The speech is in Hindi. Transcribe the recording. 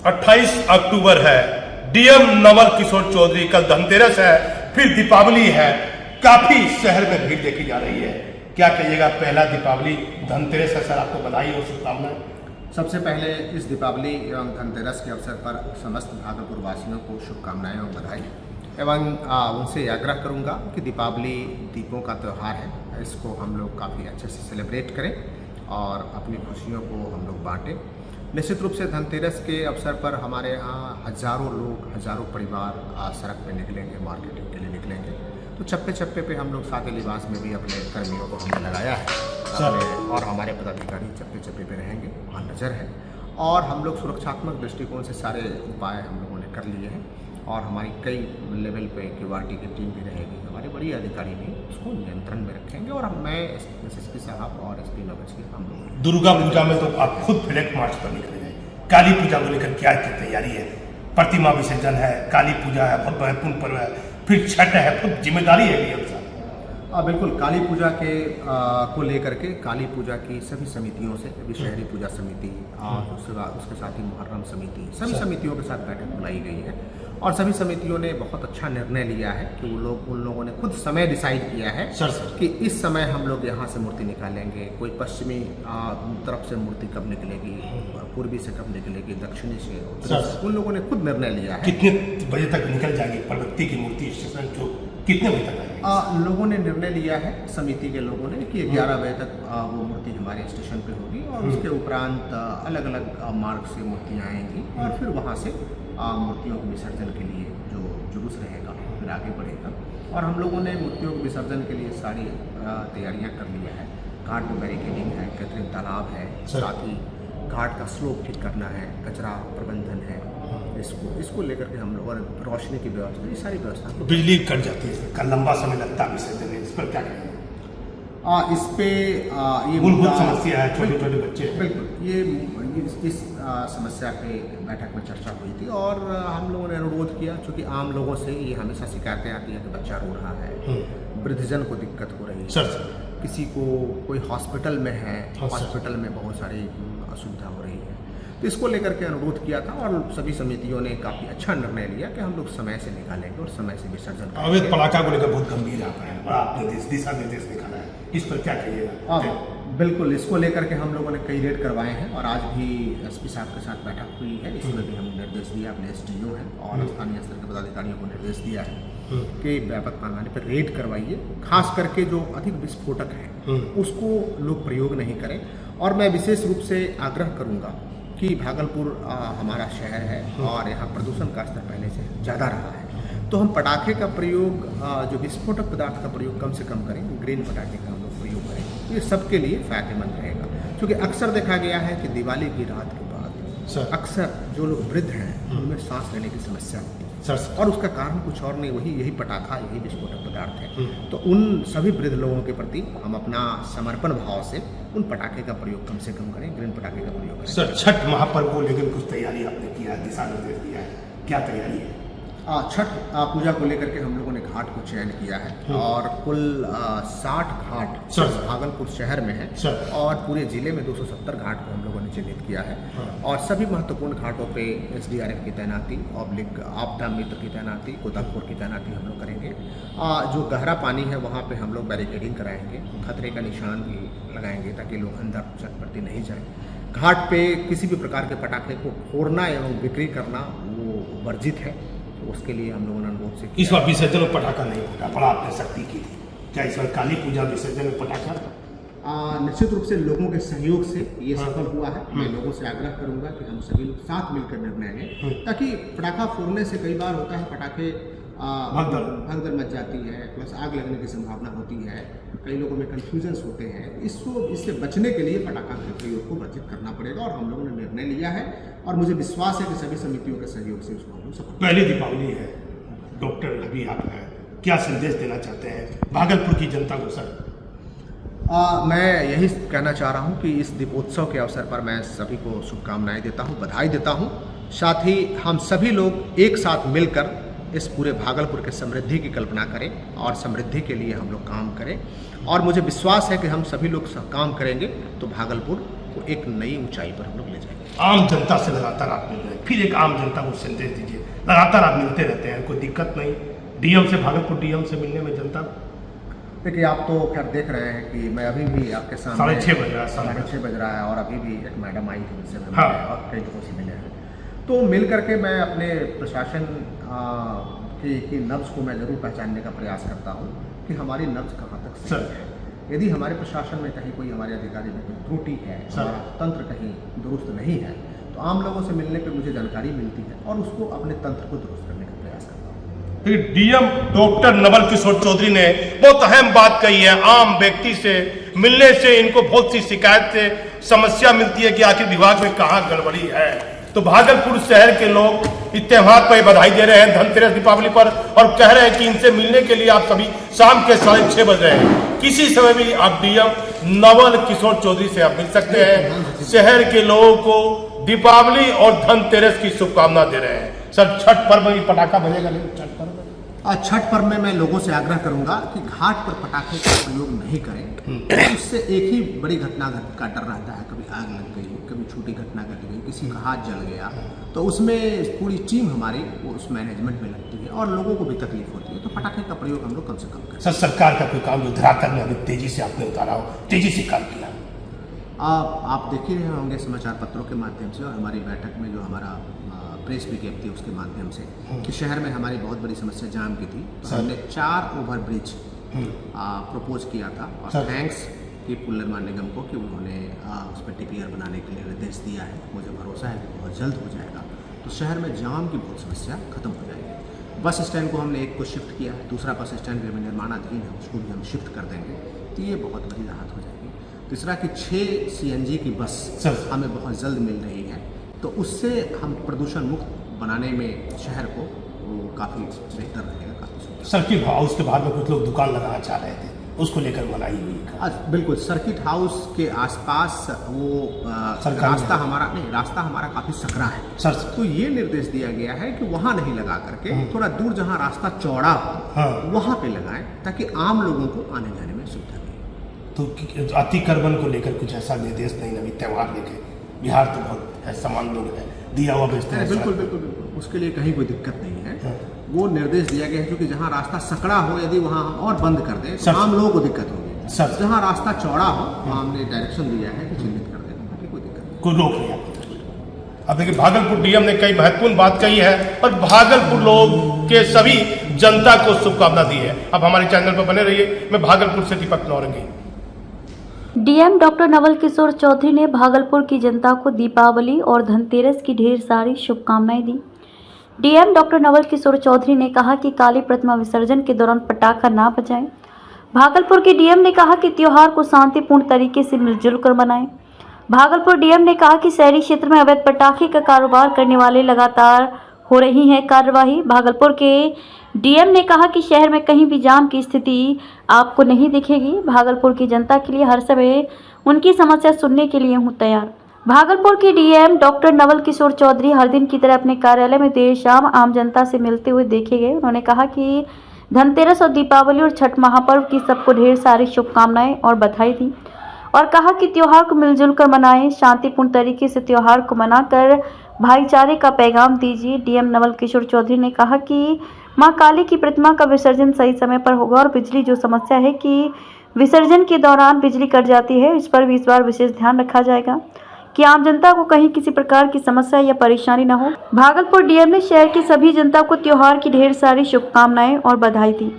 28 अक्टूबर है, डीएम नवल किशोर चौधरी, कल धनतेरस है, फिर दीपावली है, काफी शहर में भीड़ देखी जा रही है। क्या कहिएगा, पहला दीपावली धनतेरस है सर, आपको बधाई और शुभकामनाएं। सबसे पहले इस दीपावली एवं धनतेरस के अवसर पर समस्त भागलपुर वासियों को शुभकामनाएं और बधाई एवं उनसे आग्रह करूंगा कि दीपावली दीपों का त्यौहार है, इसको हम लोग काफ़ी अच्छे से सेलिब्रेट करें और अपनी खुशियों को हम लोग बांटें। निश्चित रूप से धनतेरस के अवसर पर हमारे यहाँ हजारों लोग, हजारों परिवार सड़क पे निकलेंगे, मार्केटिंग के लिए निकलेंगे। तो चप्पे चप्पे पे हम लोग सादे लिबास में भी अपने कर्मियों को हमने लगाया है और हमारे पदाधिकारी चप्पे चप्पे पे रहेंगे, वहाँ नज़र है। और हम लोग सुरक्षात्मक दृष्टिकोण से सारे उपाय हम लोगों ने कर लिए हैं और हमारी कई लेवल पे क्यूआरटी की टीम भी रहेगी, हमारे बड़ी अधिकारी भी उसको नियंत्रण में रखेंगे। और मैं एसएसपी साहब और एसपी नवल जी हम लोग दुर्गा पूजा में तो आप खुद फ्लैग मार्च पर निकले हैं, काली पूजा को लेकर क्या तैयारी है? प्रतिमा विसर्जन है, काली पूजा है, बहुत महत्वपूर्ण पर्व है, फिर छठ है, खुद जिम्मेदारी है ये सब। बिल्कुल, काली पूजा के को लेकर के काली पूजा की सभी समितियों से, विषहरी पूजा समिति और उसके साथ ही मुहर्रम समिति, सभी समितियों के साथ बैठक बुलाई गई है और सभी समितियों ने बहुत अच्छा निर्णय लिया है कि उन लोगों ने खुद समय डिसाइड किया है कि इस समय हम लोग यहाँ से मूर्ति निकालेंगे। कोई पश्चिमी तरफ से मूर्ति कब निकलेगी, पूर्वी से कब निकलेगी, दक्षिणी से, उन लोगों ने खुद निर्णय लिया है। कितने बजे तक निकल जाएगी परबत्ती की मूर्ति स्टेशन, जो कितने बजे तक आएगी? लोगों ने निर्णय लिया है, समिति के लोगों ने, कि 11 बजे तक वो मूर्ति हमारे स्टेशन पे होगी और उसके उपरांत अलग अलग मार्ग से मूर्तियाँ आएंगी और फिर वहाँ से मूर्तियों के विसर्जन के लिए जो जुलूस रहेगा फिर आगे बढ़ेगा। और हम लोगों ने मूर्तियों के विसर्जन के लिए सारी तैयारियाँ कर लिया है। घाट में बैरिकेडिंग है, कृत्रिम तालाब है, साथ ही घाट का स्लोप ठीक करना है, कचरा प्रबंधन है, इसको लेकर के हम लोग, और रोशनी की व्यवस्था, ये सारी व्यवस्था। बिजली कट जाती है, इसका लंबा समय लगता है विसर्जन में, इस पर क्या कहेंगे? इस पे ये मूलभूत समस्या है, छोटे छोटे बच्चे। बिल्कुल, ये इस समस्या पे बैठक में चर्चा हुई थी और हम लोगों ने अनुरोध किया, चूँकि आम लोगों से ये हमेशा शिकायतें आती हैं कि बच्चा रो रहा है, वृद्धजन को दिक्कत हो रही है, किसी को कोई हॉस्पिटल में है, हॉस्पिटल में बहुत सारी असुविधा हो रही है। तो इसको लेकर के अनुरोध किया था और सभी समितियों ने काफ़ी अच्छा निर्णय लिया कि हम लोग समय से निकालेंगे और समय से विसर्जन करेंगे। अवैध पटाखा को लेकर बहुत गंभीर आता है, बड़ा आपने दिशा निर्देश निकाला है, इस पर क्या कहिएगा? बिल्कुल, इसको लेकर के हम लोगों ने कई रेड करवाए हैं और आज भी एसपी साहब के साथ बैठक हुई है, इसमें भी हम निर्देश दिया, अपने एसडीओ हैं और स्थानीय स्तर के पदाधिकारियों को निर्देश दिया है कि व्यापक पैमाने पर रेड करवाइए, खास करके जो अधिक विस्फोटक है उसको लोग प्रयोग नहीं करें। और मैं विशेष रूप से आग्रह करूँगा कि भागलपुर हमारा शहर है और यहाँ प्रदूषण का स्तर पहले से ज़्यादा रहा है, तो हम पटाखे का प्रयोग, जो विस्फोटक पदार्थ का प्रयोग कम से कम करें, ग्रीन पटाखे का हम लोग प्रयोग करें, ये सबके लिए फायदेमंद रहेगा। क्योंकि अक्सर देखा गया है कि दिवाली की रात के बाद अक्सर जो लोग वृद्ध हैं उनमें सांस लेने की समस्या होती है और उसका कारण कुछ और नहीं, यही पटाखा, यही विस्फोटक पदार्थ है। तो उन सभी वृद्ध लोगों के प्रति हम अपना समर्पण भाव से उन पटाखे का प्रयोग कम से कम करें, ग्रीन पटाखे का प्रयोग करें। सर, छठ महापर्व को लेकर कुछ तैयारी आपने किया है, दिशा निर्देश दिया है, क्या तैयारी है? छठ पूजा को लेकर के हम लोगों ने घाट को चयन किया है और कुल 60 घाट भागलपुर शहर में है और पूरे जिले में 270 घाट को हम लोगों ने चिन्हित किया है और सभी महत्वपूर्ण घाटों पे एसडीआरएफ की तैनाती, आपदा मित्र की तैनाती, गोताखोर की तैनाती हम लोग करेंगे। जो गहरा पानी है वहाँ पे हम लोग बैरिकेडिंग कराएंगे, खतरे का निशान भी लगाएंगे ताकि लोग अंदर छठ प्रति नहीं जाएं। घाट पे किसी भी प्रकार के पटाखे को फोड़ना एवं बिक्री करना वो वर्जित है, उसके लिए हम लोगों ने अनुरोध से इस बार विसर्जन में पटाखा नहीं फूटा, बड़ा आपने सख्ती की थी, क्या इस बार काली पूजा विसर्जन में पटाखा? निश्चित रूप से लोगों के सहयोग से ये सफल हुआ है। मैं लोगों से आग्रह करूंगा कि हम सभी लोग साथ मिलकर निर्णय लें, ताकि पटाखा फोड़ने से कई बार होता है पटाखे भगदड़ मच जाती है, प्लस आग लगने की संभावना होती है, कई लोगों में कन्फ्यूजन्स होते हैं। इससे बचने के लिए पटाखा के प्रयोग को वर्जित करना पड़ेगा और हम लोगों ने निर्णय लिया है और मुझे विश्वास है कि सभी समितियों के सहयोग से उसको हम सफल। पहली दीपावली है, डॉक्टर रवि आप हैं, क्या संदेश देना चाहते हैं भागलपुर की जनता को? सर, मैं यही कहना चाह रहा हूं कि इस दीपोत्सव के अवसर पर मैं सभी को शुभकामनाएं देता हूं, बधाई देता हूं। साथ ही हम सभी लोग एक साथ मिलकर इस पूरे भागलपुर के समृद्धि की कल्पना करें और समृद्धि के लिए हम लोग काम करें और मुझे विश्वास है कि हम सभी लोग काम करेंगे तो भागलपुर को एक नई ऊंचाई पर हम लोग ले जाएंगे। आम जनता से लगातार आप मिल रहे हैं, फिर एक आम जनता को संदेश दीजिए। लगातार आप मिलते रहते हैं, कोई दिक्कत नहीं डीएम से, भागलपुर डीएम से मिलने में जनता? देखिए, आप तो खैर देख रहे हैं कि मैं अभी भी आपके सामने 6:30 बज रहा है, 6:30 बज रहा है, और अभी भी एक मैडम आई थी, उनसे मैं हाँ। मिला और कई लोगों से मिले हैं। तो मिल करके मैं अपने प्रशासन की नब्ज़ को मैं ज़रूर पहचानने का प्रयास करता हूँ कि हमारी नब्ज़ कहाँ तक सही सर। है। यदि हमारे प्रशासन में कहीं कोई, हमारे अधिकारी में कोई त्रुटि है, हमारा तंत्र कहीं दुरुस्त नहीं है, तो आम लोगों से मिलने पर मुझे जानकारी मिलती है और उसको अपने तंत्र को दुरुस्त करने का प्रयास करता हूँ। डीएम डॉक्टर नवल किशोर चौधरी ने बहुत अहम बात कही है। आम व्यक्ति से मिलने से इनको बहुत सी शिकायत से समस्या मिलती है कि आखिर विभाग में कहाँ गड़बड़ी है। तो भागलपुर शहर के लोग इस त्योहार पर बधाई दे रहे हैं, धनतेरस दीपावली पर, और कह रहे हैं कि इनसे मिलने के लिए आप सभी शाम के 6:30 बज रहे हैं। किसी समय भी आप डीएम नवल किशोर चौधरी से आप मिल सकते हैं। शहर के लोगों को दीपावली और धनतेरस की शुभकामना दे रहे हैं। सर, छठ पर्व में पटाखा बजेगा नहीं? छठ पर्व छठ पर्व में मैं लोगों से आग्रह करूंगा कि घाट पर पटाखे का प्रयोग नहीं करें। उससे एक ही बड़ी घटना का डर रहता है, कभी आग लग गई, कभी छोटी घटना घट गई, किसी का हाथ जल गया, तो उसमें पूरी टीम हमारी वो उस मैनेजमेंट में लगती है और लोगों को भी तकलीफ होती है। तो पटाखे का प्रयोग हम लोग कम से कम करें। सर, सरकार का कोई काम जो धरातल में अभी तेजी से आपने उतारा हो, तेजी से काम किया? आप देख ही रहे होंगे समाचार पत्रों के माध्यम से और हमारी बैठक में जो हमारा प्रेस विज्ञप्ति उसके माध्यम से कि शहर में हमारी बहुत बड़ी समस्या जाम की थी। तो हमने 4 ओवरब्रिज प्रपोज किया था और थैंक्स कि पुल निर्माण निगम को कि उन्होंने उस पर टीपीआर बनाने के लिए निर्देश दिया है। मुझे भरोसा है कि बहुत जल्द हो जाएगा, तो शहर में जाम की बहुत समस्या खत्म हो जाएगी। बस स्टैंड को हमने एक को शिफ्ट किया है, दूसरा बस स्टैंड भी हमें निर्माणाधीन है, उसको भी हम शिफ्ट कर देंगे, तो ये बहुत बड़ी राहत हो जाएगी। तीसरा कि 6 सीएनजी की बस हमें बहुत जल्द मिल रही है, तो उससे हम प्रदूषण मुक्त बनाने में शहर को काफ़ी बेहतर रहेगा, काफ़ी सुंदर। सर्किट हाउस के बाहर में कुछ लोग दुकान लगाना चाह रहे थे, उसको लेकर मनाही हुई है। बिल्कुल, सर्किट हाउस के आसपास वो रास्ता हमारा काफ़ी सकरा है सर। तो ये निर्देश दिया गया है कि वहाँ नहीं लगा करके थोड़ा दूर जहाँ रास्ता चौड़ा हो वहाँ पे लगाएं, ताकि आम लोगों को आने जाने में सुविधा मिले। तो अतिक्रमण को लेकर कुछ ऐसा निर्देश नहीं? अभी त्यौहार लेके बिहार तो बहुत है, सामान लोग है, दिया हुआ बेचते हैं। बिल्कुल बिल्कुल बिल्कुल, उसके लिए कहीं कोई दिक्कत नहीं है। वो निर्देश दिया गया है क्योंकि जहाँ रास्ता सकड़ा हो, यदि वहाँ हम और बंद कर दें तो आम लोगों को दिक्कत होगी। सर, जहाँ रास्ता चौड़ा हो वहाँ हमने डायरेक्शन दिया है कि चिन्हित कर देना, ताकि कोई दिक्कत नहीं, कोई रोक नहीं आपको। अब देखिए, भागलपुर डीएम ने कई महत्वपूर्ण बात कही है और भागलपुर लोग के सभी जनता को शुभकामना दी है। अब हमारे चैनल पर बने रहिए। मैं भागलपुर से दीपक नौरंगी। डीएम डॉक्टर नवल किशोर चौधरी ने भागलपुर की जनता को दीपावली और धनतेरस की ढेर सारी शुभकामनाएं दी। डीएम डॉक्टर नवल किशोर चौधरी ने कहा कि काली प्रतिमा विसर्जन के दौरान पटाखा ना बजाएं। भागलपुर के डीएम ने कहा कि त्योहार को शांतिपूर्ण तरीके से मिलजुल कर मनाएं। भागलपुर डीएम ने कहा कि शहरी क्षेत्र में अवैध पटाखे का कारोबार करने वाले लगातार हो रही है कार्यवाही। भागलपुर के डीएम ने कहा कि शहर में कहीं भी जाम की स्थिति आपको नहीं दिखेगी। भागलपुर की जनता के लिए हर समय उनकी समस्या सुनने के लिए हूं तैयार। भागलपुर के डीएम डॉक्टर नवल किशोर चौधरी हर दिन की तरह अपने कार्यालय में देर शाम आम जनता से मिलते हुए देखे गए। उन्होंने कहा कि धनतेरस और दीपावली और छठ महापर्व की सबको ढेर सारी शुभकामनाएं और बधाई दी और कहा कि त्योहार को मिलजुल कर मनाएं, शांतिपूर्ण तरीके से त्योहार को मनाकर भाईचारे का पैगाम दीजिए। डीएम नवल किशोर चौधरी ने कहा कि मां काली की प्रतिमा का विसर्जन सही समय पर होगा और बिजली जो समस्या है कि विसर्जन के दौरान बिजली कट जाती है, इस पर भी इस बार विशेष ध्यान रखा जाएगा कि आम जनता को कहीं किसी प्रकार की समस्या या परेशानी न हो। भागलपुर डीएम ने शहर की सभी जनता को त्योहार की ढेर सारी शुभकामनाएं और बधाई दी।